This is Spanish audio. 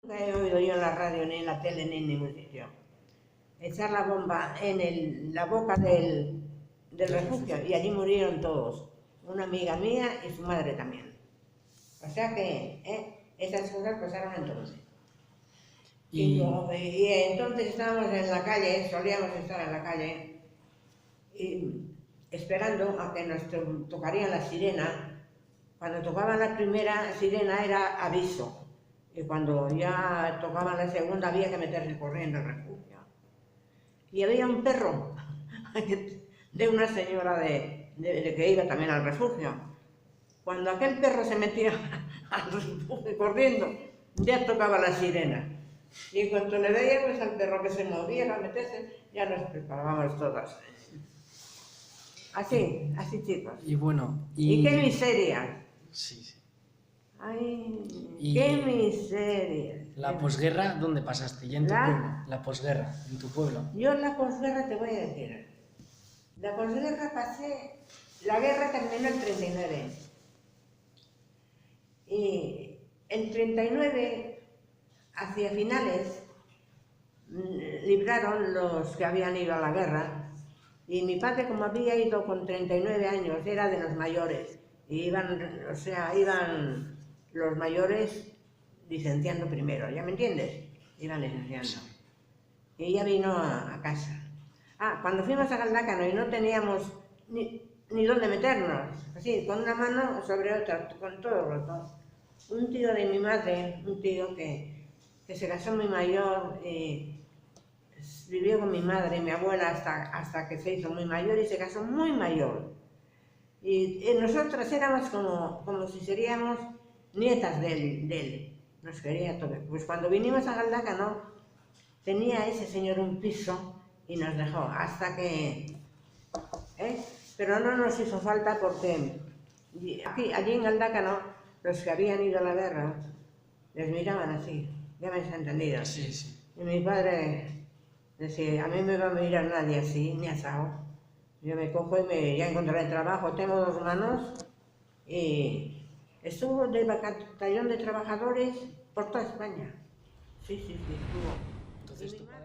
Nunca he oído yo en la radio, ni en la tele, ni en ningún sitio. Echar la bomba en la boca del refugio y allí murieron todos. Una amiga mía y su madre también. O sea que esas cosas pasaron entonces. Y entonces estábamos en la calle, solíamos estar en la calle, y esperando a que nos tocaría la sirena. Cuando tocaban la primera sirena era aviso. Y cuando ya tocaban la segunda había que meterse corriendo al refugio. Y había un perro de una señora que iba también al refugio. Cuando aquel perro se metía al refugio corriendo, ya tocaba la sirena. Y cuando le veíamos al perro que se movía a meterse, ya nos preparábamos todas. Así chicos. Y bueno... Y qué miseria. Sí. Ay, qué miseria. ¿La posguerra dónde pasaste? ¿Ya en tu pueblo? La posguerra, en tu pueblo. Yo en la posguerra te voy a decir. La posguerra pasé... La guerra terminó en 39. Y en 39, hacia finales, libraron los que habían ido a la guerra. Y mi padre, como había ido con 39 años, era de los mayores. Y iban los mayores licenciando primero, ¿ya me entiendes? Iban licenciando. Y ella vino a casa. Cuando fuimos a Galdácano y no teníamos ni dónde meternos, así, con una mano sobre otra, con todo roto. Un tío de mi madre, un tío que se casó muy mayor, vivió con mi madre y mi abuela hasta que se hizo muy mayor y se casó muy mayor. Y nosotras éramos como si seríamos nietas de él. Nos quería todo. Pues cuando vinimos a Galdácano, tenía ese señor un piso y nos dejó hasta que... Pero no nos hizo falta porque allí en Galdácano, los que habían ido a la guerra, les miraban así, ya me has entendido. Sí. Y mi padre decía, a mí me va a mirar nadie así, ni asado. Yo me cojo y ya encontraré trabajo, tengo 2 manos y estuvo de batallón de trabajadores por toda España. Sí, estuvo. Entonces tu padre